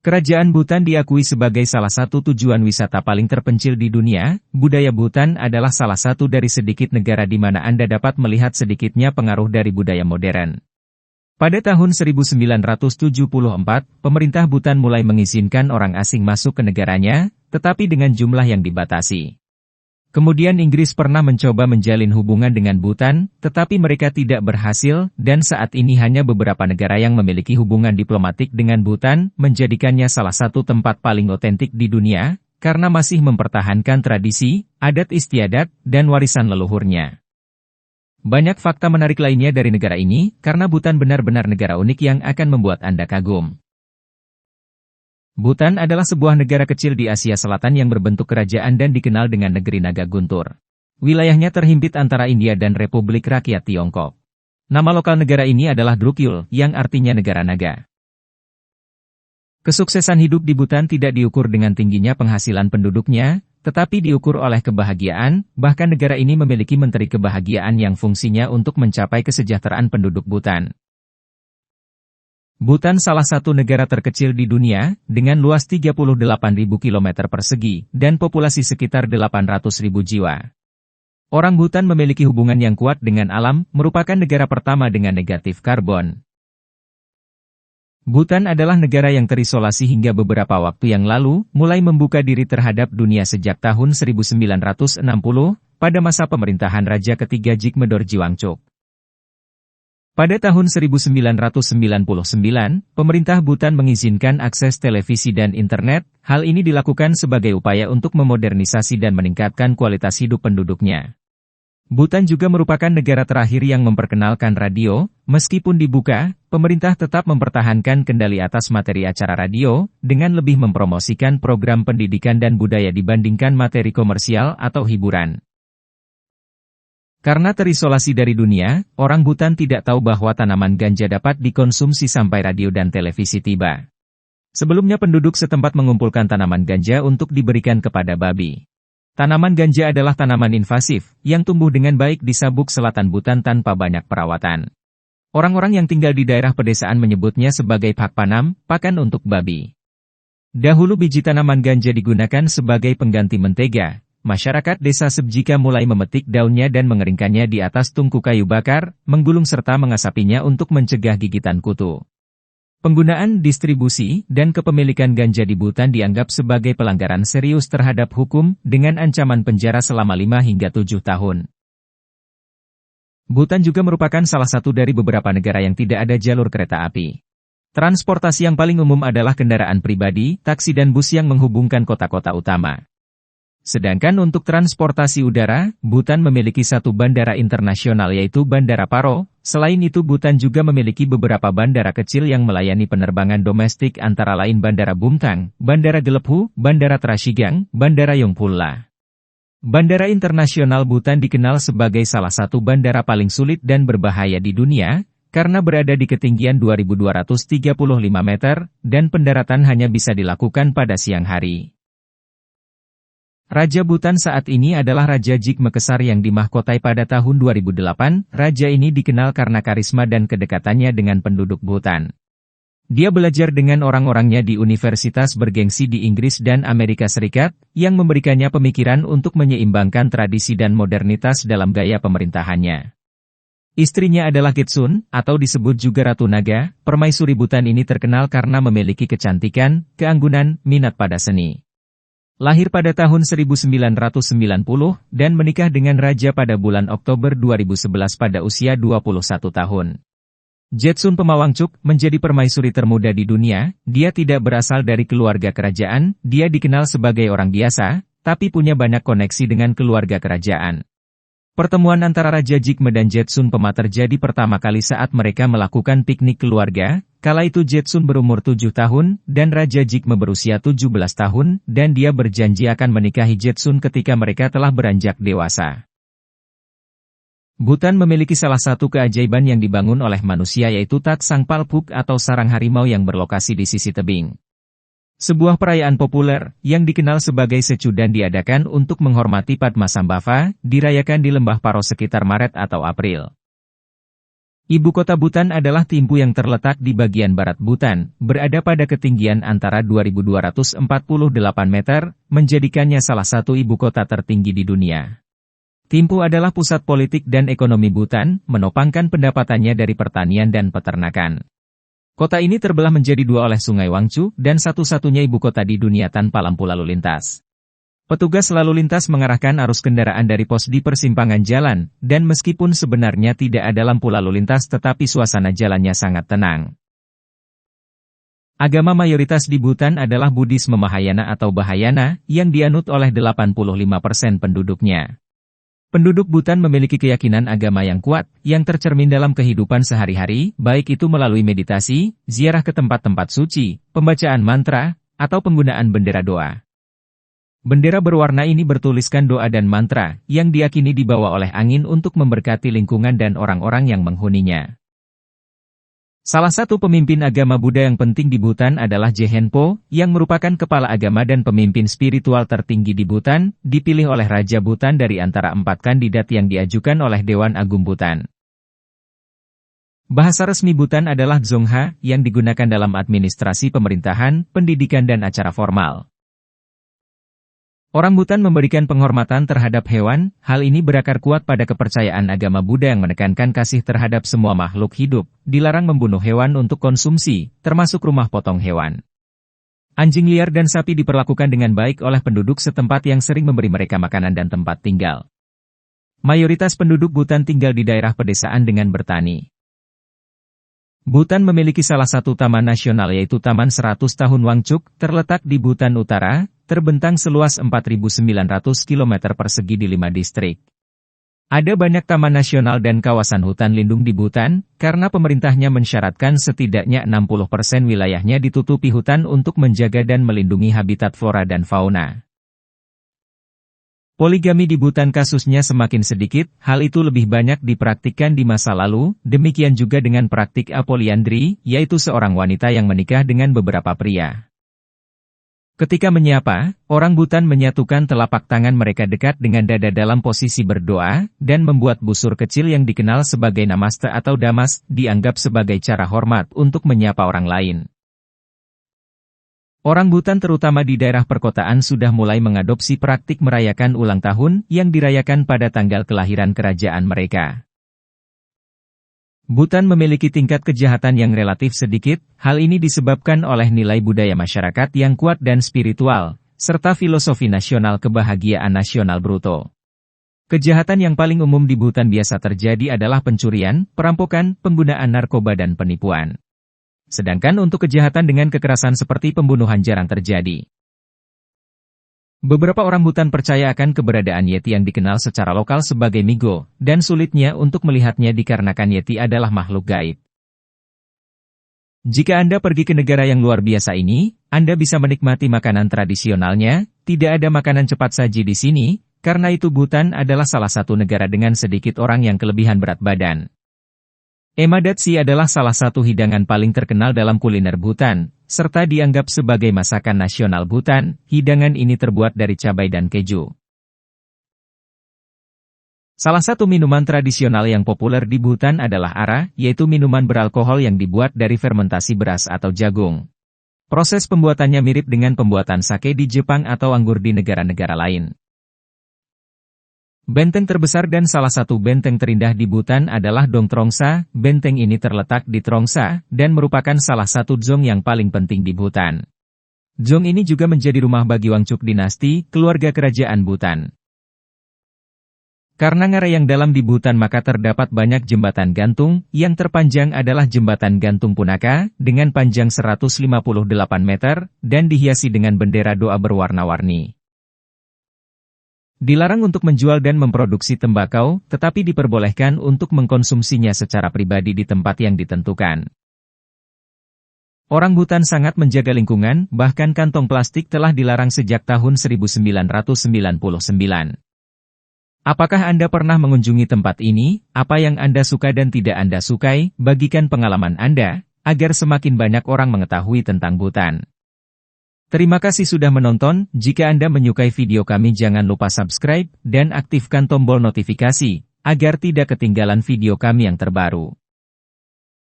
Kerajaan Bhutan diakui sebagai salah satu tujuan wisata paling terpencil di dunia. Budaya Bhutan adalah salah satu dari sedikit negara di mana Anda dapat melihat sedikitnya pengaruh dari budaya modern. Pada tahun 1974, pemerintah Bhutan mulai mengizinkan orang asing masuk ke negaranya, tetapi dengan jumlah yang dibatasi. Kemudian Inggris pernah mencoba menjalin hubungan dengan Bhutan, tetapi mereka tidak berhasil, dan saat ini hanya beberapa negara yang memiliki hubungan diplomatik dengan Bhutan, menjadikannya salah satu tempat paling otentik di dunia, karena masih mempertahankan tradisi, adat istiadat, dan warisan leluhurnya. Banyak fakta menarik lainnya dari negara ini, karena Bhutan benar-benar negara unik yang akan membuat Anda kagum. Bhutan adalah sebuah negara kecil di Asia Selatan yang berbentuk kerajaan dan dikenal dengan negeri naga guntur. Wilayahnya terhimpit antara India dan Republik Rakyat Tiongkok. Nama lokal negara ini adalah Drukyul, yang artinya negara naga. Kesuksesan hidup di Bhutan tidak diukur dengan tingginya penghasilan penduduknya, tetapi diukur oleh kebahagiaan, bahkan negara ini memiliki menteri kebahagiaan yang fungsinya untuk mencapai kesejahteraan penduduk Bhutan. Bhutan salah satu negara terkecil di dunia, dengan luas 38.000 km persegi, dan populasi sekitar 800.000 jiwa. Orang Bhutan memiliki hubungan yang kuat dengan alam, merupakan negara pertama dengan negatif karbon. Bhutan adalah negara yang terisolasi hingga beberapa waktu yang lalu, mulai membuka diri terhadap dunia sejak tahun 1960, pada masa pemerintahan Raja ketiga Jigme Dorji Wangchuk. Pada tahun 1999, pemerintah Bhutan mengizinkan akses televisi dan internet. Hal ini dilakukan sebagai upaya untuk memodernisasi dan meningkatkan kualitas hidup penduduknya. Bhutan juga merupakan negara terakhir yang memperkenalkan radio. Meskipun dibuka, pemerintah tetap mempertahankan kendali atas materi acara radio, dengan lebih mempromosikan program pendidikan dan budaya dibandingkan materi komersial atau hiburan. Karena terisolasi dari dunia, orang Bhutan tidak tahu bahwa tanaman ganja dapat dikonsumsi sampai radio dan televisi tiba. Sebelumnya penduduk setempat mengumpulkan tanaman ganja untuk diberikan kepada babi. Tanaman ganja adalah tanaman invasif, yang tumbuh dengan baik di sabuk selatan Bhutan tanpa banyak perawatan. Orang-orang yang tinggal di daerah pedesaan menyebutnya sebagai pakpanam, pakan untuk babi. Dahulu biji tanaman ganja digunakan sebagai pengganti mentega. Masyarakat desa Sebjika mulai memetik daunnya dan mengeringkannya di atas tungku kayu bakar, menggulung serta mengasapinya untuk mencegah gigitan kutu. Penggunaan, distribusi, dan kepemilikan ganja di Bhutan dianggap sebagai pelanggaran serius terhadap hukum, dengan ancaman penjara selama 5 hingga 7 tahun. Bhutan juga merupakan salah satu dari beberapa negara yang tidak ada jalur kereta api. Transportasi yang paling umum adalah kendaraan pribadi, taksi dan bus yang menghubungkan kota-kota utama. Sedangkan untuk transportasi udara, Bhutan memiliki satu bandara internasional yaitu Bandara Paro. Selain itu Bhutan juga memiliki beberapa bandara kecil yang melayani penerbangan domestik antara lain Bandara Bumthang, Bandara Gelephu, Bandara Trashigang, Bandara Yongphulla. Bandara internasional Bhutan dikenal sebagai salah satu bandara paling sulit dan berbahaya di dunia, karena berada di ketinggian 2.235 meter, dan pendaratan hanya bisa dilakukan pada siang hari. Raja Bhutan saat ini adalah Raja Jigme Kesar yang dimahkotai pada tahun 2008. Raja ini dikenal karena karisma dan kedekatannya dengan penduduk Bhutan. Dia belajar dengan orang-orangnya di universitas bergengsi di Inggris dan Amerika Serikat, yang memberikannya pemikiran untuk menyeimbangkan tradisi dan modernitas dalam gaya pemerintahannya. Istrinya adalah Kitsun, atau disebut juga Ratu Naga. Permaisuri Bhutan ini terkenal karena memiliki kecantikan, keanggunan, minat pada seni. Lahir pada tahun 1990, dan menikah dengan raja pada bulan Oktober 2011 pada usia 21 tahun. Jetsun Pemawangchuk menjadi permaisuri termuda di dunia. Dia tidak berasal dari keluarga kerajaan, dia dikenal sebagai orang biasa, tapi punya banyak koneksi dengan keluarga kerajaan. Pertemuan antara Raja Jigme dan Jetsun Pema terjadi pertama kali saat mereka melakukan piknik keluarga. Kala itu Jetsun berumur 7 tahun, dan Raja Jigme berusia 17 tahun, dan dia berjanji akan menikahi Jetsun ketika mereka telah beranjak dewasa. Bhutan memiliki salah satu keajaiban yang dibangun oleh manusia yaitu Tat Sangpal Phuk atau sarang harimau yang berlokasi di sisi tebing. Sebuah perayaan populer, yang dikenal sebagai Sechu dan diadakan untuk menghormati Padmasambhava, dirayakan di Lembah Paro sekitar Maret atau April. Ibu kota Bhutan adalah Thimphu yang terletak di bagian barat Bhutan, berada pada ketinggian antara 2.248 meter, menjadikannya salah satu ibu kota tertinggi di dunia. Thimphu adalah pusat politik dan ekonomi Bhutan, menopangkan pendapatannya dari pertanian dan peternakan. Kota ini terbelah menjadi dua oleh Sungai Wangchu, dan satu-satunya ibu kota di dunia tanpa lampu lalu lintas. Petugas lalu lintas mengarahkan arus kendaraan dari pos di persimpangan jalan, dan meskipun sebenarnya tidak ada lampu lalu lintas tetapi suasana jalannya sangat tenang. Agama mayoritas di Bhutan adalah Buddhisme Mahayana atau Bahayana, yang dianut oleh 85% penduduknya. Penduduk Bhutan memiliki keyakinan agama yang kuat, yang tercermin dalam kehidupan sehari-hari, baik itu melalui meditasi, ziarah ke tempat-tempat suci, pembacaan mantra, atau penggunaan bendera doa. Bendera berwarna ini bertuliskan doa dan mantra, yang diyakini dibawa oleh angin untuk memberkati lingkungan dan orang-orang yang menghuninya. Salah satu pemimpin agama Buddha yang penting di Bhutan adalah Jehenpo, yang merupakan kepala agama dan pemimpin spiritual tertinggi di Bhutan, dipilih oleh Raja Bhutan dari antara 4 kandidat yang diajukan oleh Dewan Agung Bhutan. Bahasa resmi Bhutan adalah Dzongkha, yang digunakan dalam administrasi pemerintahan, pendidikan dan acara formal. Orang Bhutan memberikan penghormatan terhadap hewan, hal ini berakar kuat pada kepercayaan agama Buddha yang menekankan kasih terhadap semua makhluk hidup, dilarang membunuh hewan untuk konsumsi, termasuk rumah potong hewan. Anjing liar dan sapi diperlakukan dengan baik oleh penduduk setempat yang sering memberi mereka makanan dan tempat tinggal. Mayoritas penduduk Bhutan tinggal di daerah pedesaan dengan bertani. Bhutan memiliki salah satu taman nasional yaitu Taman 100 Tahun Wangchuk, terletak di Bhutan Utara, terbentang seluas 4.900 km persegi di 5 distrik. Ada banyak taman nasional dan kawasan hutan lindung di Bhutan, karena pemerintahnya mensyaratkan setidaknya 60% wilayahnya ditutupi hutan untuk menjaga dan melindungi habitat flora dan fauna. Poligami di Bhutan kasusnya semakin sedikit, hal itu lebih banyak dipraktikkan di masa lalu, demikian juga dengan praktik apoliandri, yaitu seorang wanita yang menikah dengan beberapa pria. Ketika menyapa, orang Bhutan menyatukan telapak tangan mereka dekat dengan dada dalam posisi berdoa, dan membuat busur kecil yang dikenal sebagai namaste atau damas, dianggap sebagai cara hormat untuk menyapa orang lain. Orang Bhutan terutama di daerah perkotaan sudah mulai mengadopsi praktik merayakan ulang tahun yang dirayakan pada tanggal kelahiran kerajaan mereka. Bhutan memiliki tingkat kejahatan yang relatif sedikit, hal ini disebabkan oleh nilai budaya masyarakat yang kuat dan spiritual, serta filosofi nasional kebahagiaan nasional bruto. Kejahatan yang paling umum di Bhutan biasa terjadi adalah pencurian, perampokan, penggunaan narkoba dan penipuan. Sedangkan untuk kejahatan dengan kekerasan seperti pembunuhan jarang terjadi. Beberapa orang Bhutan percaya akan keberadaan Yeti yang dikenal secara lokal sebagai Migo, dan sulitnya untuk melihatnya dikarenakan Yeti adalah makhluk gaib. Jika Anda pergi ke negara yang luar biasa ini, Anda bisa menikmati makanan tradisionalnya, tidak ada makanan cepat saji di sini, karena itu Bhutan adalah salah satu negara dengan sedikit orang yang kelebihan berat badan. Emadatsi adalah salah satu hidangan paling terkenal dalam kuliner Bhutan, serta dianggap sebagai masakan nasional Bhutan. Hidangan ini terbuat dari cabai dan keju. Salah satu minuman tradisional yang populer di Bhutan adalah ara, yaitu minuman beralkohol yang dibuat dari fermentasi beras atau jagung. Proses pembuatannya mirip dengan pembuatan sake di Jepang atau anggur di negara-negara lain. Benteng terbesar dan salah satu benteng terindah di Bhutan adalah Dong Trongsa. Benteng ini terletak di Trongsa, dan merupakan salah satu dzong yang paling penting di Bhutan. Dzong ini juga menjadi rumah bagi Wangchuk dinasti, keluarga kerajaan Bhutan. Karena ngarai yang dalam di Bhutan maka terdapat banyak jembatan gantung, yang terpanjang adalah jembatan gantung Punaka, dengan panjang 158 meter, dan dihiasi dengan bendera doa berwarna-warni. Dilarang untuk menjual dan memproduksi tembakau, tetapi diperbolehkan untuk mengkonsumsinya secara pribadi di tempat yang ditentukan. Orang Bhutan sangat menjaga lingkungan, bahkan kantong plastik telah dilarang sejak tahun 1999. Apakah Anda pernah mengunjungi tempat ini? Apa yang Anda suka dan tidak Anda sukai? Bagikan pengalaman Anda, agar semakin banyak orang mengetahui tentang Bhutan. Terima kasih sudah menonton. Jika Anda menyukai video kami jangan lupa subscribe, dan aktifkan tombol notifikasi, agar tidak ketinggalan video kami yang terbaru.